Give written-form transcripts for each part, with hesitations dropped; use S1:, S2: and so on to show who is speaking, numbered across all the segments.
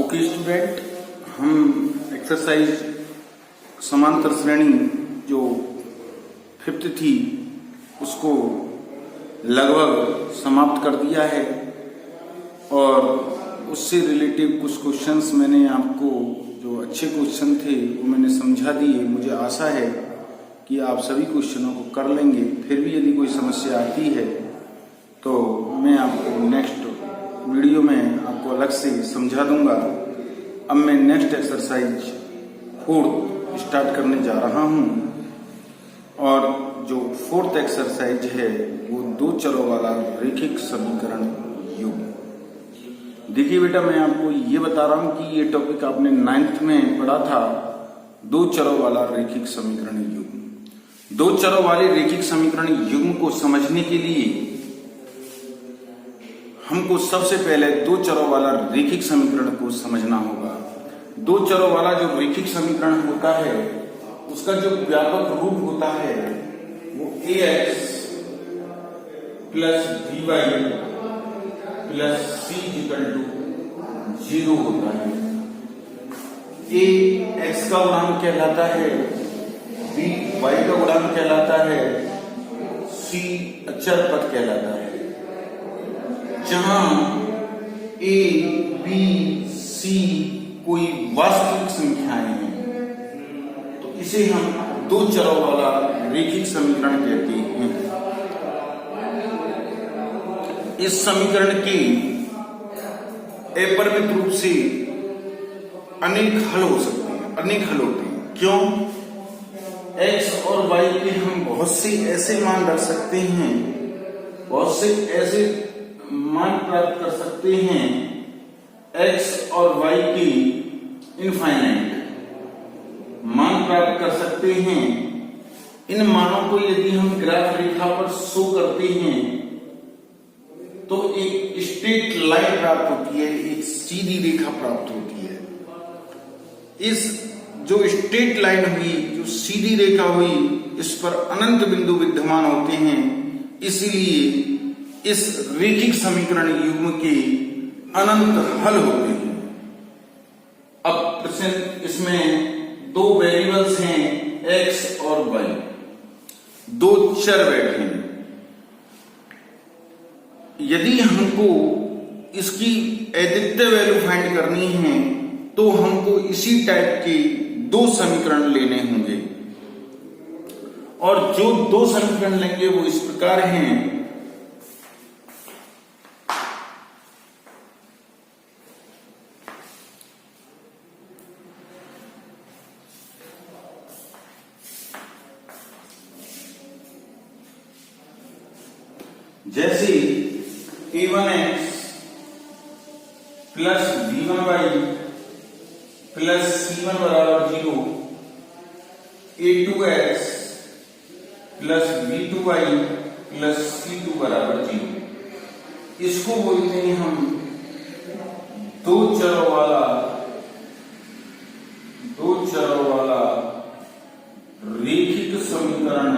S1: Okay student, हम exercise समांतर श्रेणी जो 5th थी उसको लगभग समाप्त कर दिया है और उससे रिलेटिव कुछ क्वेश्चंस मैंने आपको जो अच्छे क्वेश्चन थे वो मैंने समझा दिए। मुझे आशा है कि आप सभी क्वेश्चनों को कर लेंगे। फिर भी यदि कोई समस्या आती है तो मैं आपको नेक्स्ट वीडियो में आपको अलग से समझा दूंगा। अब मैं नेक्स्ट एक्सरसाइज 4 स्टार्ट करने जा रहा हूं और जो 4th एक्सरसाइज है वो 2 चरों वाला रैखिक समीकरण युग्म। देखिए बेटा, मैं आपको ये बता रहा हूं कि ये टॉपिक आपने 9th में पढ़ा था, 2 चरों वाला रैखिक समीकरण युग्म। 2 चरों वाले रैखिक समीकरण युग्म को समझने के लिए हमको सबसे पहले 2 चरों वाला रैखिक समीकरण को समझना होगा। 2 चरों वाला जो रैखिक समीकरण होता है उसका जो व्यापक रूप होता है वो ax plus by plus c equal to 0 होता है। a x का गुणांक कहलाता है, b y का गुणांक कहलाता है, c अचर पद कहलाता है। जहां a, b, c कोई वास्तविक संख्याएं हैं तो इसे हम 2 चरों वाला रैखिक समीकरण कहते हैं। इस समीकरण की अपरिमित रूप से अनेक हल हो सकते हैं, अनेक हल होते हैं। क्यों? x और y के हम बहुत से ऐसे मान रख सकते हैं, बहुत से ऐसे मान प्राप्त कर सकते हैं x और y की इनफाइनाइट मान प्राप्त कर सकते हैं। इन मानों को यदि हम ग्राफ रेखा पर शो करते हैं तो एक स्ट्रेट लाइन प्राप्त होती है, एक सीधी रेखा प्राप्त होती है। इस जो स्ट्रेट लाइन हुई, जो सीधी रेखा हुई, इस पर अनंत बिंदु विद्यमान होते हैं। इसलिए इस रैखिक समीकरण युग्म के अनंत हल होते हैं। अब प्रश्न इसमें 2 वेरिएबल्स हैं x और y, 2 चर बैठे हैं। यदि हमको इसकी एडिटिव वैल्यू फाइंड करनी है तो हमको इसी टाइप के 2 समीकरण लेने होंगे और जो 2 समीकरण लेंगे वो इस प्रकार हैं। जैसे a1x plus b1y plus c1 बराबर 0, a2x plus b2y plus c2 बराबर 0। इसको बोलते हैं हम 2 चरों वाला रैखिक समीकरण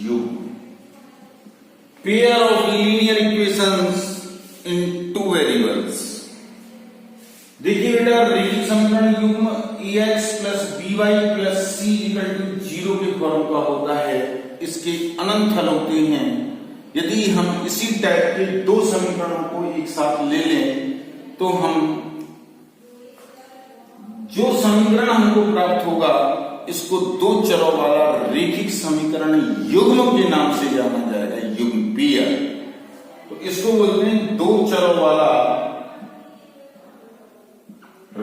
S1: युग्म। Pair of linear equations in 2 variables. देखिए बेटा, रैखिक समीकरण युग्म ax plus by plus c equal to 0 के फॉर्म का होता है। इसके अनंत हल होते हैं। यदि हम इसी टाइप के 2 समीकरणों को एक साथ ले लें तो हम जो समीकरण हमको प्राप्त होगा इसको 2 चरों वाला रैखिक समीकरण युग्म के नाम से जाना जाएगा, युग्म पेयर। तो इसको बोलते हैं 2 चरों वाला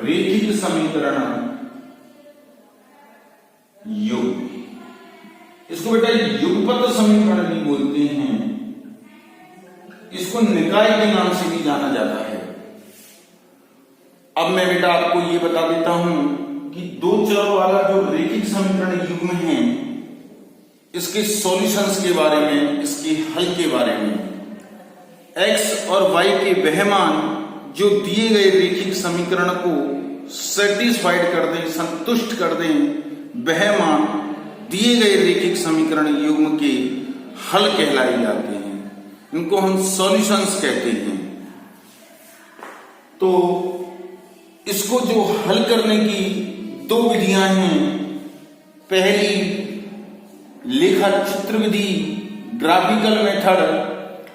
S1: रैखिक समीकरण युग्म। इसको बेटा युगपत समीकरण भी बोलते हैं, इसको निकाय के नाम से भी जाना जाता है। अब मैं बेटा आपको ये बता देता हूं कि 2 चरों वाला जो रैखिक समीकरण युग्म है इसके सॉल्यूशंस के बारे में, इसके हल के बारे में। x और y के वह मान जो दिए गए रैखिक समीकरण को सेटिस्फाइड कर दें, संतुष्ट कर दें, वह मान दिए गए रैखिक समीकरण युग्म के हल कहलाए जाते हैं। इनको हम सॉल्यूशंस कहते हैं। तो इसको जो हल करने की दो विधियां हैं, पहली लेखा चित्र विधि ग्राफिकल मेथड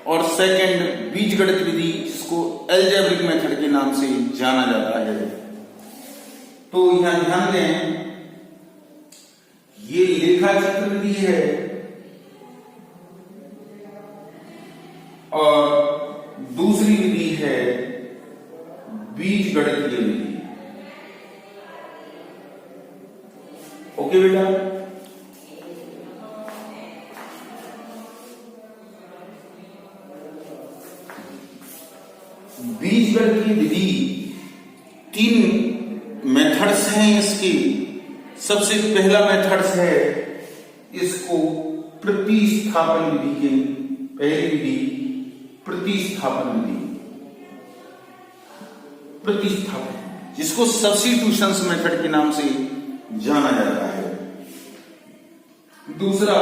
S1: और सेकंड बीजगणित विधि जिसको एल्जेब्रिक मेथड के नाम से जाना जाता है। तो यहां ध्यान दें, ये लेखा चित्र विधि है और दूसरी विधि है बीजगणितीय विधि। ओके बेटा, बीजगणितीय विधि तीन मेथड्स हैं इसके। सबसे पहला मेथड्स है इसको प्रतिस्थापन विधि के, पहली विधि प्रतिस्थापन विधि, प्रतिस्थापन जिसको सब्स्टिट्यूशंस मेथड के नाम से जाना जाता है। दूसरा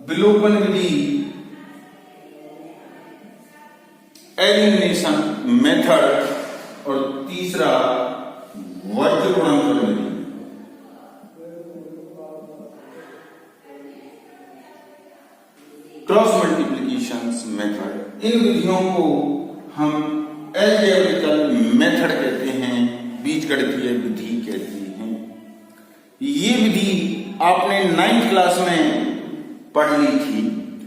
S1: विलोपन विधि, एलिमिनेशन मेथड, और तीसरा वर्ग गुणनफल विधि। Cross multiplication method. इन विधियों को हम एल्जेब्रिकल मेथड कहते हैं, बीजगणितीय विधि कहते हैं। ये विधि आपने 9th क्लास में पढ़ ली थी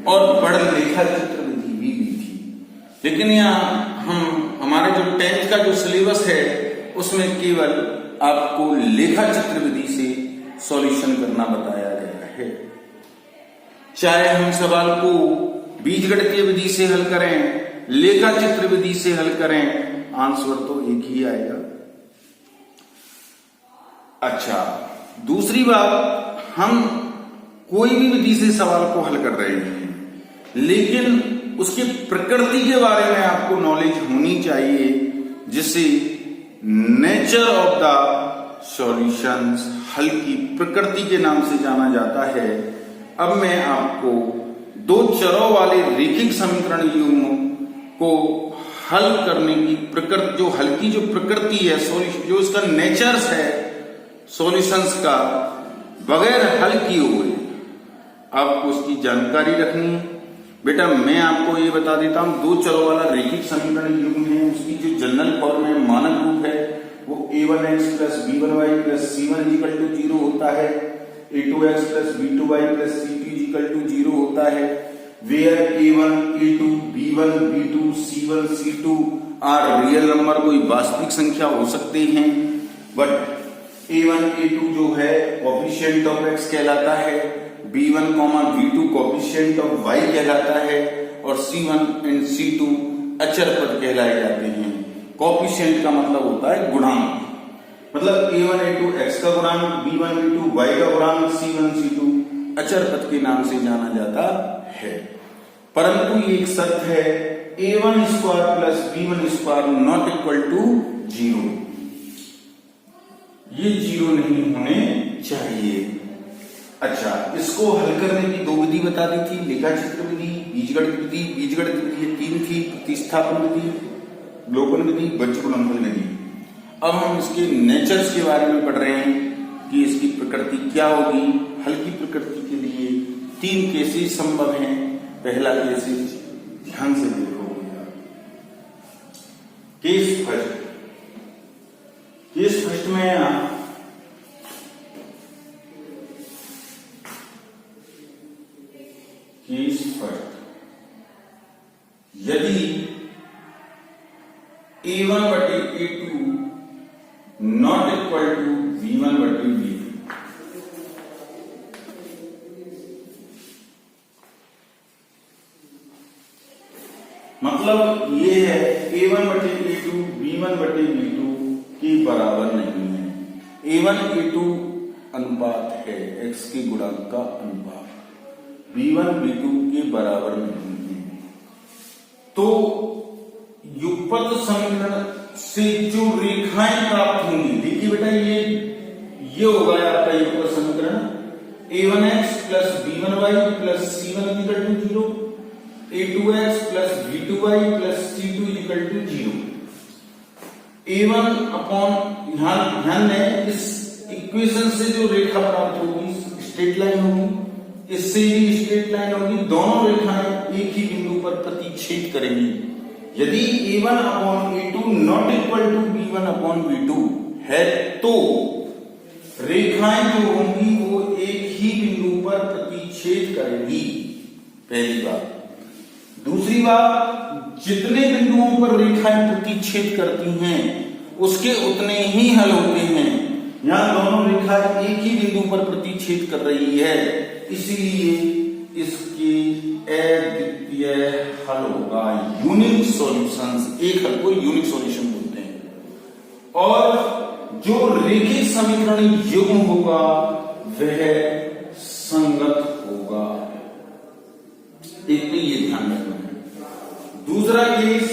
S1: और पढ़ लेखा चित्र विधि भी थी, लेकिन यहाँ हमारे जो 10th का जो सिलेबस है उसमें केवल आपको लेखा चित्र विधि से सॉल्यूशन करना बताया गया है। चाहे हम सवाल को बीजगणितीय विधि से हल करें, लेखा चित्र विधि से हल करें, आंसर तो एक ही आएगा। अच्छा, दूसरी बात, हम कोई भी विधि से सवाल को हल कर रहे हैं, लेकिन उसकी प्रकृति के बारे में आपको नॉलेज होनी चाहिए, जिसे नेचर ऑफ द सॉल्यूशंस, हल की प्रकृति के नाम से जाना जाता है। अब मैं आपको दो चरों वाले रैखिक समीकरण युग्म को हल करने की प्रकृति, जो हल की जो प्रकृति है, जो इसका नेचर्स है सॉल्यूशंस का, बगैर हल किए हुए आपको उसकी जानकारी रखनी है। बेटा मैं आपको ये बता देता हूं, दो चरों वाला रैखिक समीकरण युग्म है, उसकी जो जनरल फॉर्म है, मानक रूप है, वो a1x plus b1y plus c1 equal to 0 होता है, a2x plus b2y plus c2 equal to 0 होता है। Where a1, a2, b1, b2, c1, c2 are real number, कोई वास्तविक संख्या हो सकते हैं, बट a1, a2 जो है कोएफिशिएंट ऑफ x कहलाता है, b1, b2 coefficient of y कहलाता है, और c1 एंड c2 अचर पद कहलाए जाते हैं। कोएफिशिएंट का मतलब होता है गुणांक, मतलब a1, a2 x का गुणांक, b1, b2 y का गुणांक, c1, c2 अचर पद के नाम से जाना जाता है। परंतु ये एक शर्त है, a1 square plus b1 square not equal to 0, ये 0 नहीं होने चाहिए। अच्छा, इसको हल करने की दो विधि बता दी थी, लेखा चित्र विधि, बीजगणित विधि। बीजगणित विधि ये तीन थी, प्रतिस्थापन विधि, विलोपन विधि, वर्ग गुणनफल विधि। अब हम इसके नेचर्स के बारे में पढ़ रहे हैं कि इसकी प्रकृति क्या होगी। हल की प्रकृति के लिए तीन केसेस संभव हैं। पहला केस ध्यान से देखो, केस फर्स्ट। केस फर्स्ट में आप केस फर्स्ट, यदि a1 बटे a2 not equal to v1 बटे v2, मतलब ये है a1 बटे a2 v1 बटे v2 के बराबर नहीं है। a1 a2 अनुपात है, x के गुणांक का अनुपात, v1 v2 के बराबर नहीं है। तो युगपत समीकरण से जो रेखाएं प्राप्त होंगी, देखिए बेटा ये होगा आपका युगपत समीकरण, a1x plus b1y plus c1 equal to 0, a2x plus b2y plus c2 equal to 0। A1 upon, ध्यान दें, इस इक्वेशन से जो रेखा प्राप्त होगी स्ट्रेट लाइन होगी, इससे भी स्ट्रेट लाइन होगी, दोनों रेखाएं एक ही बिंदु पर प्रतिच्छेद करेंगी। यदि A1 upon A2 not equal to B1 upon B2 है तो रेखाएं जो होंगी वो एक ही बिंदु पर प्रतिच्छेद करेंगी, पहली बात। दूसरी बात, जितने बिंदुओं पर रेखाएं प्रतिच्छेद करती हैं उसके उतने ही हल होते हैं। यहां दोनों रेखाएं एक ही बिंदु पर प्रतिच्छेद कर रही है, इसीलिए इसकी अद्वितीय हल होगा, यूनिक सॉल्यूशंस। एक हल को यूनिक सॉल्यूशन बोलते हैं। और जो रेखिक समीकरण युग्म होगा वह संगत होगा, एक तो ये ध्यान रखना है। दूसरा केस,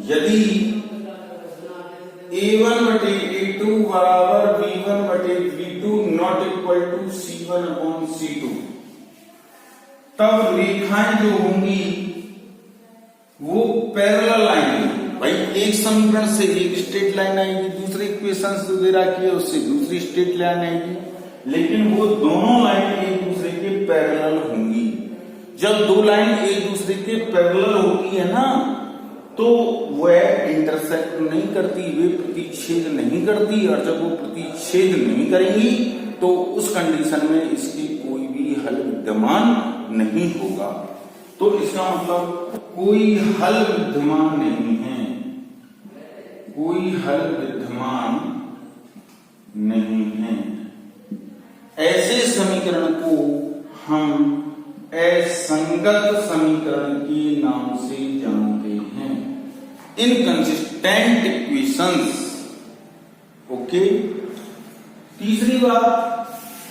S1: यदि A1 बटे A2 बराबर B1 बटे B2 not equal to C1 upon C2, तब रेखाएं जो होंगी वो पैरेलल लाइन, भाई एक समीकरण से एक स्ट्रेट लाइन आएगी, दूसरे इक्वेशन जो दे रखी है उससे दूसरी स्ट्रेट लाइन आएगी, लेकिन वो दोनों लाइन एक दूसरे के पैरेलल होंगी। जब दो लाइन एक दूसरे के पैरेलल होती है ना, तो वह इंटरसेक्ट नहीं करती, वे प्रतिच्छेद नहीं करती, और जब वो प्रतिच्छेद नहीं करेंगी तो उस कंडीशन में इसकी कोई भी हल विद्यमान नहीं होगा। तो इसका मतलब कोई हल विद्यमान नहीं है, कोई हल विद्यमान नहीं है। ऐसे समीकरण को हम असंगत समीकरण के नाम से जानते हैं, इनकंसिस्टेंट इक्वेशंस। ओके, तीसरी बात,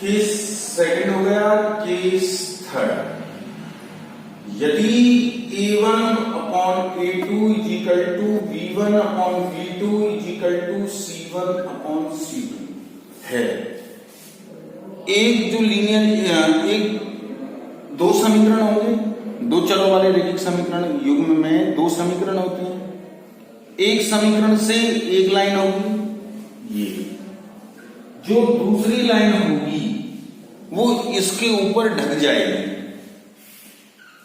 S1: केस सेकंड हो गया। केस थर्ड, यदि A1 upon A2 equal to B1 upon B2 equal to C1 upon C2 है, एक जो लीनियर, एक दो समीकरण होंगे, दो चरों वाले रैखिक समीकरण युग्म में दो समीकरण होते हैं। एक समीकरण से एक लाइन होगी, ये जो दूसरी लाइन होगी वो इसके ऊपर ढक जाएगी।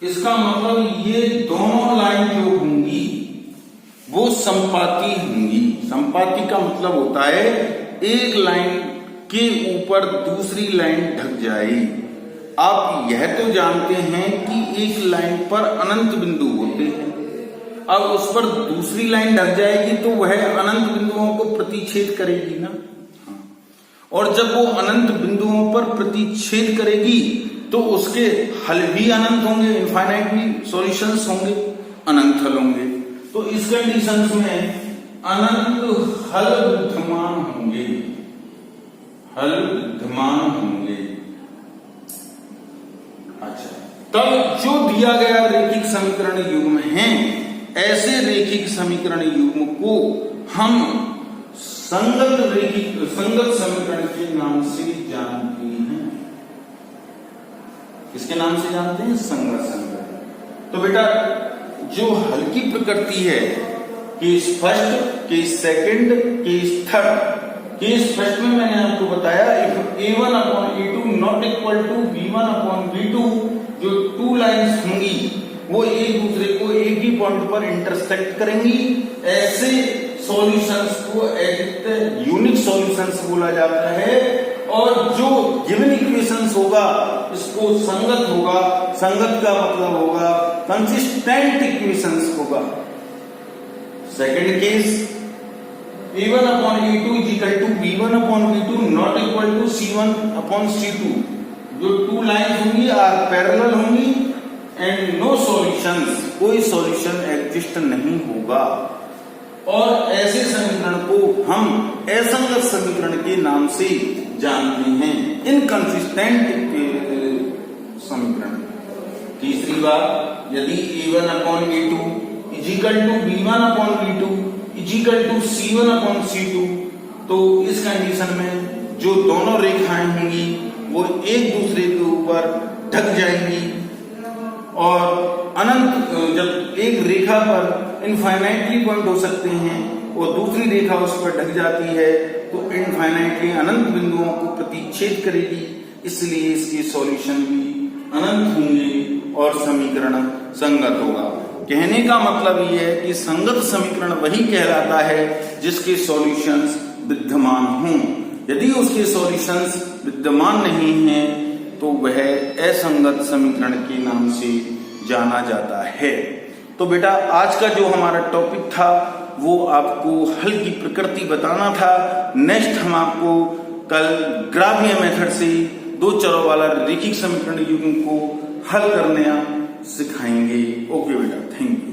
S1: इसका मतलब ये दोनों लाइन जो होंगी वो संपाती होंगी। संपाती का मतलब होता है एक लाइन के ऊपर दूसरी लाइन ढक जाए। आप यह तो जानते हैं कि एक लाइन पर अनंत बिंदु होते हैं, अब उस पर दूसरी लाइन ढक जाएगी तो वह अनंत बिंदुओं को प्रतिच्छेद करेगी ना। और जब वो अनंत बिंदुओं पर प्रतिच्छेद करेगी तो उसके हल भी अनंत होंगे, इनफाइनाइट भी सॉल्यूशंस होंगे, अनंत हल होंगे। तो इस कंडीशंस में अनंत हल विद्यमान होंगे, हल विद्यमान होंगे। अच्छा, तब जो दिया गया रैखिक समीकरण युग्म है, ऐसे रैखिक समीकरण युग्म को हम संगत समीकरण के नाम से जानते हैं। किसके नाम से जानते हैं? संगत समीकरण। तो बेटा जो हल की प्रकृति है, case first, case second, case third. Case first में मैंने आपको बताया, if A1 upon A2 not equal to B1 upon B2, जो टू लाइन्स होंगी वो एक दूसरे को एक ही पॉइंट पर इंटरसेक्ट करेंगी, ऐसे सॉल्यूशंस को यूनिक सॉल्यूशंस बोला जाता है। और जो गिवन इक्वेशंस होगा इसको संगत होगा। संगत का मतलब होगा कंसिस्टेंट इक्वेशंस होगा। Second case, A1 upon A2 equal to B1 upon B2 not equal to C1 upon C2, जो टू लाइन्स होंगी आर पैरेलल होंगी एंड नो सॉल्यूशंस, कोई सॉल्यूशन एग्जिस्ट नहीं होगा। और ऐसे समीकरण को हम असंगत समीकरण के नाम से जानते हैं, इनकंसिस्टेंट समीकरण। तीसरी बात, यदि A1 upon A2 equal to B1 upon B2 equal to C1 upon C2, तो इस कंडीशन में जो दोनों रेखाएं होंगी वो एक दूसरे के ऊपर ढक जाएंगी। और अनंत, जब एक रेखा पर इनफाइनाइटली पॉइंट हो सकते हैं और दूसरी रेखा उस पर ढक जाती है तो इनफाइनाइटली अनंत बिंदुओं को प्रतिच्छेद करेगी, इसलिए इसके सॉल्यूशन भी अनंत होंगे और समीकरण संगत होगा। कहने का मतलब ये है कि संगत समीकरण वही कहलाता है जिसके सॉल्यूशंस विद्यमान हों। यदि उसके सॉल्यूशंस विद्यमान नहीं हैं तो वह असंगत समीकरण के नाम से जाना जाता है। तो बेटा आज का जो हमारा टॉपिक था वो आपको हल की प्रकृति बताना था। नेक्स्ट हम आपको कल ग्राफिया मेथड से दो चरों वाला रैखिक समीकरण युग्म को हल करना सिखाएंगे। ओके बेटा, थैंक यू।